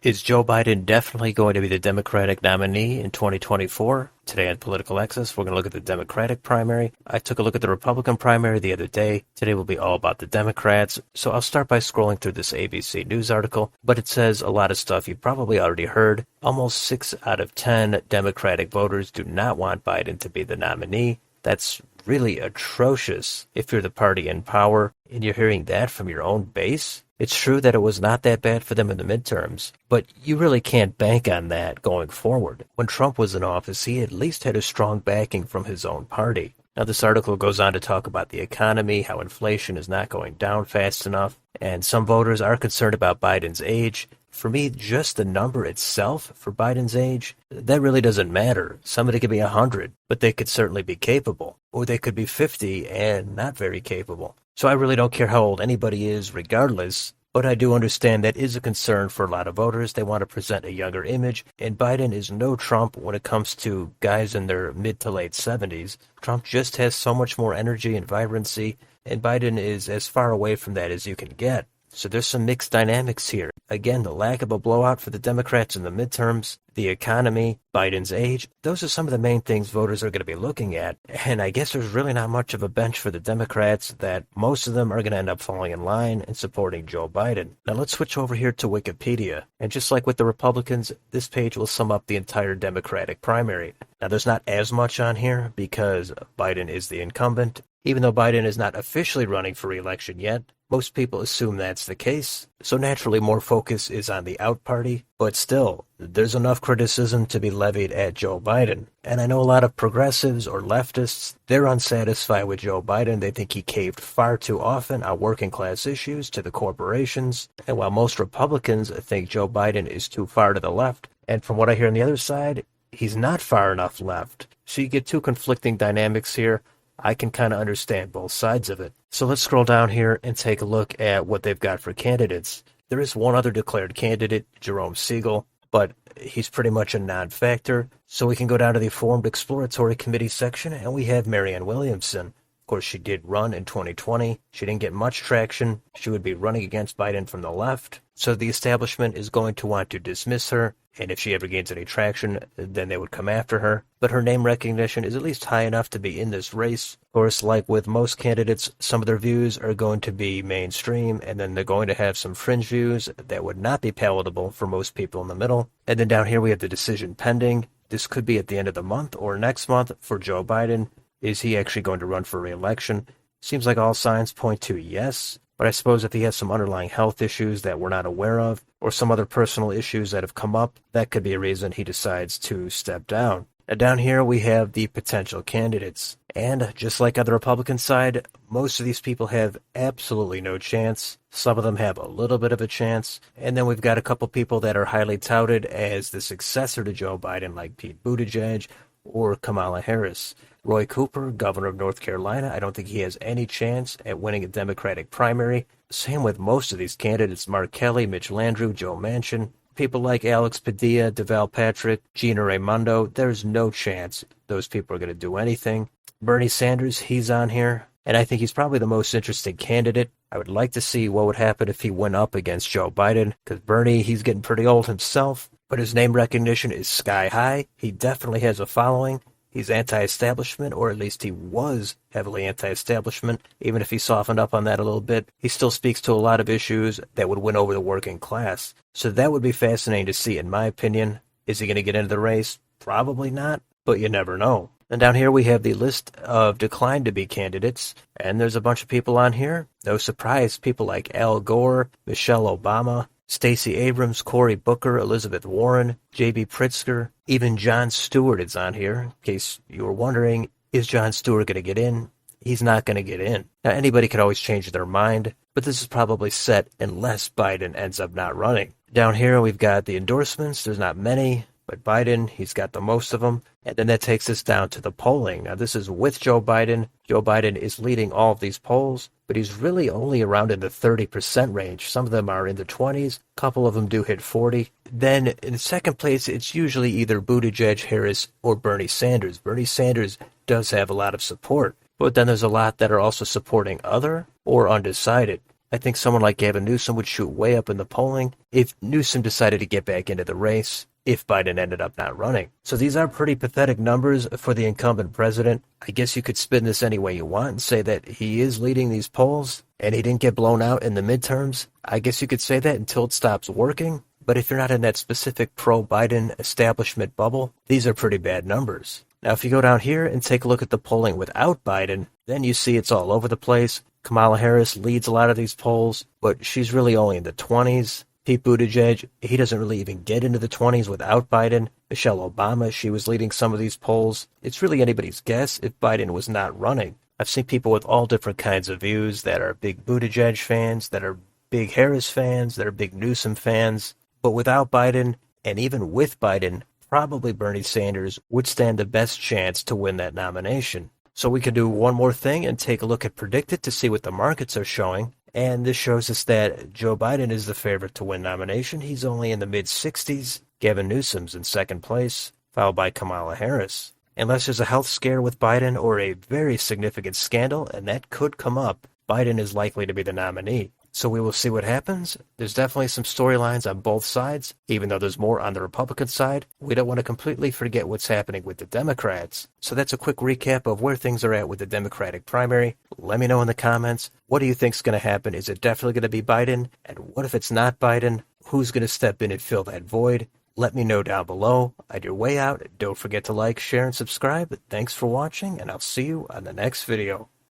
Is Joe Biden definitely going to be the Democratic nominee in 2024? Today on Political Access, we're going to look at the Democratic primary. I took a look at the Republican primary the other day. Today will be all about the Democrats. So I'll start by scrolling through this ABC News article, but it says a lot of stuff you've probably already heard. Almost 6 out of 10 Democratic voters do not want Biden to be the nominee. That's really atrocious if you're the party in power and you're hearing that from your own base. It's true that it was not that bad for them in the midterms, but you really can't bank on that going forward. When Trump was in office, he at least had a strong backing from his own party. Now, this article goes on to talk about the economy, how inflation is not going down fast enough, and some voters are concerned about Biden's age. For me, just the number itself for Biden's age, that really doesn't matter. Somebody could be 100, but they could certainly be capable. Or they could be 50 and not very capable. So I really don't care how old anybody is regardless, but I do understand that is a concern for a lot of voters. They want to present a younger image, and Biden is no Trump when it comes to guys in their mid to late 70s. Trump just has so much more energy and vibrancy, and Biden is as far away from that as you can get. So there's some mixed dynamics here. Again, the lack of a blowout for the Democrats in the midterms, the economy, Biden's age, those are some of the main things voters are going to be looking at. And I guess there's really not much of a bench for the Democrats, that most of them are going to end up falling in line and supporting Joe Biden. Now let's switch over here to Wikipedia. And just like with the Republicans, this page will sum up the entire Democratic primary. Now there's not as much on here because Biden is the incumbent. Even though Biden is not officially running for re-election yet, most people assume that's the case, so naturally more focus is on the out party, but still, there's enough criticism to be levied at Joe Biden. And I know a lot of progressives or leftists, they're unsatisfied with Joe Biden. They think he caved far too often on working class issues to the corporations, and while most Republicans think Joe Biden is too far to the left, and from what I hear on the other side, he's not far enough left. So you get two conflicting dynamics here. I can kind of understand both sides of it. So let's scroll down here and take a look at what they've got for candidates. There is one other declared candidate, Jerome Siegel, but he's pretty much a non-factor. So we can go down to the Formed Exploratory Committee section, and we have Marianne Williamson. Of course, she did run in 2020. She didn't get much traction. She would be running against Biden from the left. So the establishment is going to want to dismiss her. And if she ever gains any traction, then they would come after her. But her name recognition is at least high enough to be in this race. Of course, like with most candidates, some of their views are going to be mainstream, and then they're going to have some fringe views that would not be palatable for most people in the middle. And then down here we have the decision pending. This could be at the end of the month or next month for Joe Biden. Is he actually going to run for re-election? Seems like all signs point to yes. But I suppose if he has some underlying health issues that we're not aware of, or some other personal issues that have come up, that could be a reason he decides to step down. Now down here we have the potential candidates. And just like on the Republican side, most of these people have absolutely no chance. Some of them have a little bit of a chance. And then we've got a couple people that are highly touted as the successor to Joe Biden, like Pete Buttigieg or Kamala Harris. Roy Cooper, governor of North Carolina, I don't think he has any chance at winning a Democratic primary. Same with most of these candidates, Mark Kelly, Mitch Landrieu, Joe Manchin. People like Alex Padilla, Deval Patrick, Gina Raimondo, there's no chance those people are going to do anything. Bernie Sanders, he's on here, and I think he's probably the most interesting candidate. I would like to see what would happen if he went up against Joe Biden, because Bernie, he's getting pretty old himself, but his name recognition is sky high. He definitely has a following. He's anti-establishment, or at least he was heavily anti-establishment. Even if he softened up on that a little bit, he still speaks to a lot of issues that would win over the working class. So that would be fascinating to see, in my opinion. Is he going to get into the race? Probably not, but you never know. And down here we have the list of declined to be candidates, and there's a bunch of people on here. No surprise, people like Al Gore, Michelle Obama, Stacey Abrams, Cory Booker, Elizabeth Warren, J.B. Pritzker, even Jon Stewart is on here. In case you were wondering, is Jon Stewart going to get in? He's not going to get in. Now, anybody could always change their mind, but this is probably set unless Biden ends up not running. Down here, we've got the endorsements. There's not many, but Biden, he's got the most of them. And then that takes us down to the polling. Now, this is with Joe Biden. Joe Biden is leading all of these polls, but he's really only around in the 30% range. Some of them are in the 20s. A couple of them do hit 40. Then in second place, it's usually either Buttigieg, Harris, or Bernie Sanders. Bernie Sanders does have a lot of support, but then there's a lot that are also supporting other or undecided. I think someone like Gavin Newsom would shoot way up in the polling if Newsom decided to get back into the race, if Biden ended up not running. So these are pretty pathetic numbers for the incumbent president. I guess you could spin this any way you want and say that he is leading these polls and he didn't get blown out in the midterms. I guess you could say that until it stops working. But if you're not in that specific pro-Biden establishment bubble, these are pretty bad numbers. Now, if you go down here and take a look at the polling without Biden, then you see it's all over the place. Kamala Harris leads a lot of these polls, but she's really only in the 20s. Pete Buttigieg, he doesn't really even get into the 20s without Biden. Michelle Obama, she was leading some of these polls. It's really anybody's guess if Biden was not running. I've seen people with all different kinds of views that are big Buttigieg fans, that are big Harris fans, that are big Newsom fans. But without Biden, and even with Biden, probably Bernie Sanders would stand the best chance to win that nomination. So we can do one more thing and take a look at PredictIt to see what the markets are showing. And this shows us that Joe Biden is the favorite to win nomination. He's only in the mid-60s. Gavin Newsom's in second place, followed by Kamala Harris. Unless there's a health scare with Biden or a very significant scandal, and that could come up, Biden is likely to be the nominee. So we will see what happens. There's definitely some storylines on both sides, even though there's more on the Republican side. We don't want to completely forget what's happening with the Democrats. So that's a quick recap of where things are at with the Democratic primary. Let me know in the comments, what do you think is going to happen? Is it definitely going to be Biden? And what if it's not Biden? Who's going to step in and fill that void? Let me know down below. On your way out, don't forget to like, share, and subscribe. Thanks for watching, and I'll see you on the next video.